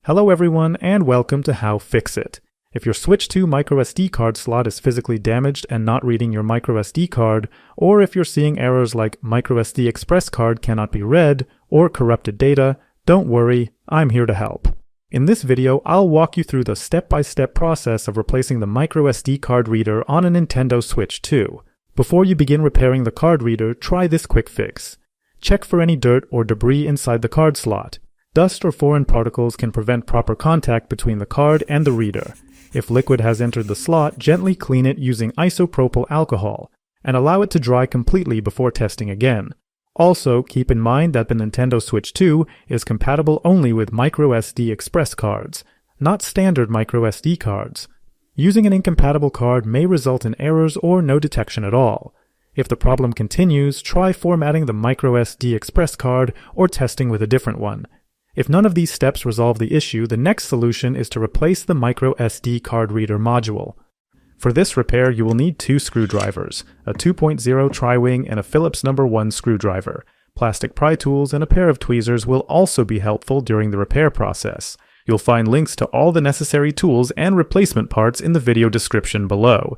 Hello everyone and welcome to How-FixIT. If your Switch 2 microSD card slot is physically damaged and not reading your microSD card, or if you're seeing errors like microSD express card cannot be read, or corrupted data, don't worry, I'm here to help. In this video, I'll walk you through the step-by-step process of replacing the microSD card reader on a Nintendo Switch 2. Before you begin repairing the card reader, try this quick fix. Check for any dirt or debris inside the card slot. Dust or foreign particles can prevent proper contact between the card and the reader. If liquid has entered the slot, gently clean it using isopropyl alcohol, and allow it to dry completely before testing again. Also, keep in mind that the Nintendo Switch 2 is compatible only with microSD express cards, not standard microSD cards. Using an incompatible card may result in errors or no detection at all. If the problem continues, try formatting the microSD express card or testing with a different one. If none of these steps resolve the issue, the next solution is to replace the microSD card reader module. For this repair, you will need two screwdrivers, a 2.0 tri-wing and a Phillips No. 1 screwdriver. Plastic pry tools and a pair of tweezers will also be helpful during the repair process. You'll find links to all the necessary tools and replacement parts in the video description below.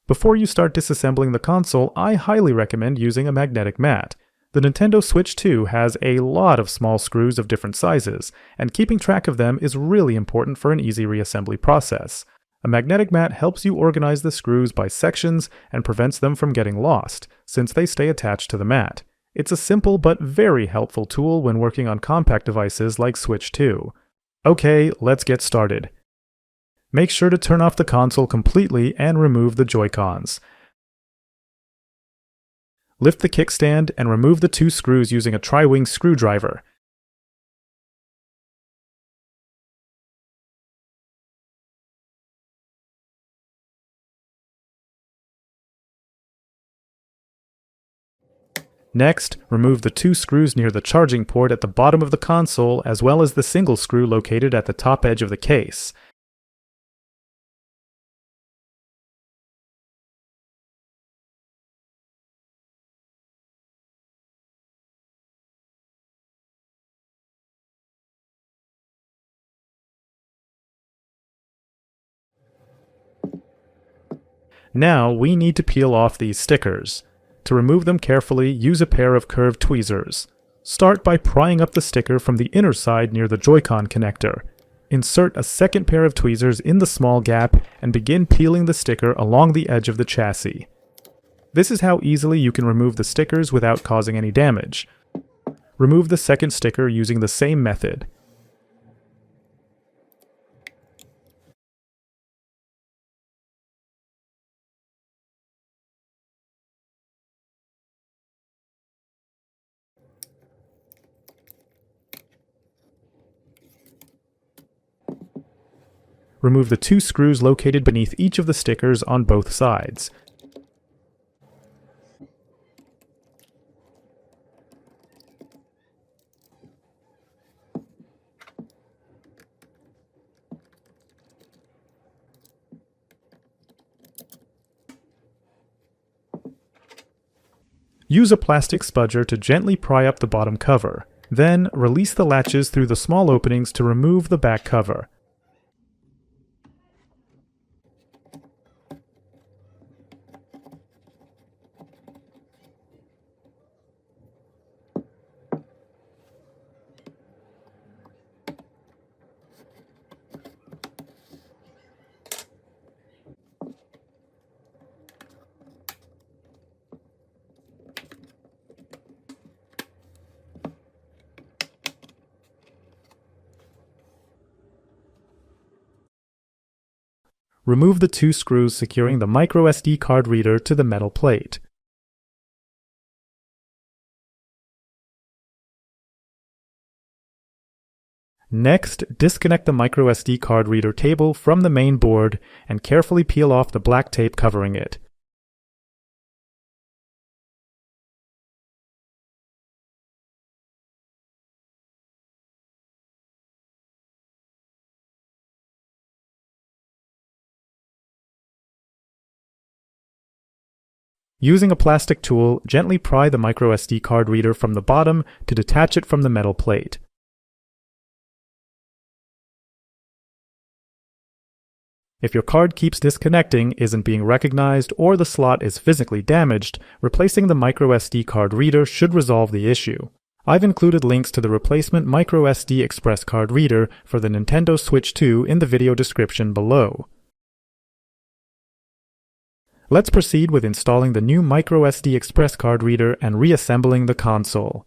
Before you start disassembling the console, I highly recommend using a magnetic mat. The Nintendo Switch 2 has a lot of small screws of different sizes, and keeping track of them is really important for an easy reassembly process. A magnetic mat helps you organize the screws by sections and prevents them from getting lost, since they stay attached to the mat. It's a simple but very helpful tool when working on compact devices like Switch 2. Okay, let's get started. Make sure to turn off the console completely and remove the Joy-Cons. Lift the kickstand and remove the two screws using a tri-wing screwdriver. Next, remove the two screws near the charging port at the bottom of the console, as well as the single screw located at the top edge of the case. Now, we need to peel off these stickers. To remove them carefully, use a pair of curved tweezers. Start by prying up the sticker from the inner side near the Joy-Con connector. Insert a second pair of tweezers in the small gap and begin peeling the sticker along the edge of the chassis. This is how easily you can remove the stickers without causing any damage. Remove the second sticker using the same method. Remove the two screws located beneath each of the stickers on both sides. Use a plastic spudger to gently pry up the bottom cover. Then, release the latches through the small openings to remove the back cover. Remove the two screws securing the microSD card reader to the metal plate. Next, disconnect the microSD card reader cable from the main board and carefully peel off the black tape covering it. Using a plastic tool, gently pry the microSD card reader from the bottom to detach it from the metal plate. If your card keeps disconnecting, isn't being recognized, or the slot is physically damaged, replacing the microSD card reader should resolve the issue. I've included links to the replacement microSD Express card reader for the Nintendo Switch 2 in the video description below. Let's proceed with installing the new microSD Express card reader and reassembling the console.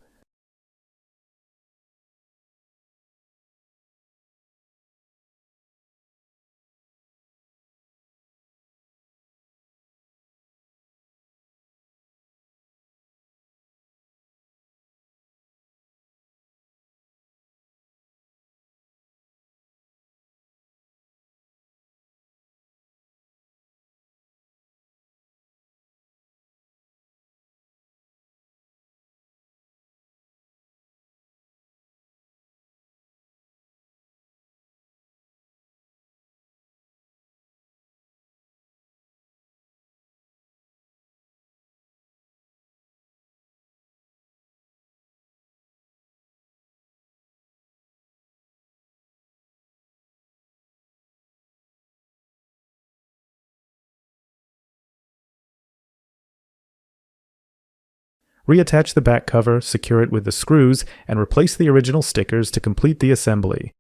Reattach the back cover, secure it with the screws, and replace the original stickers to complete the assembly.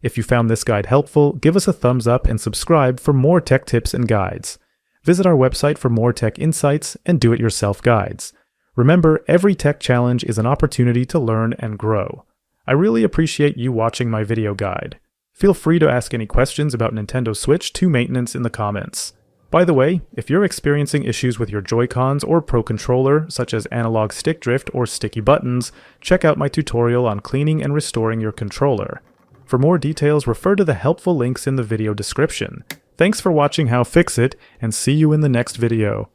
If you found this guide helpful, give us a thumbs up and subscribe for more tech tips and guides. Visit our website for more tech insights and do-it-yourself guides. Remember, every tech challenge is an opportunity to learn and grow. I really appreciate you watching my video guide. Feel free to ask any questions about Nintendo Switch 2 maintenance in the comments. By the way, if you're experiencing issues with your Joy-Cons or Pro Controller, such as analog stick drift or sticky buttons, check out my tutorial on cleaning and restoring your controller. For more details, refer to the helpful links in the video description. Thanks for watching How-FixIT, and see you in the next video.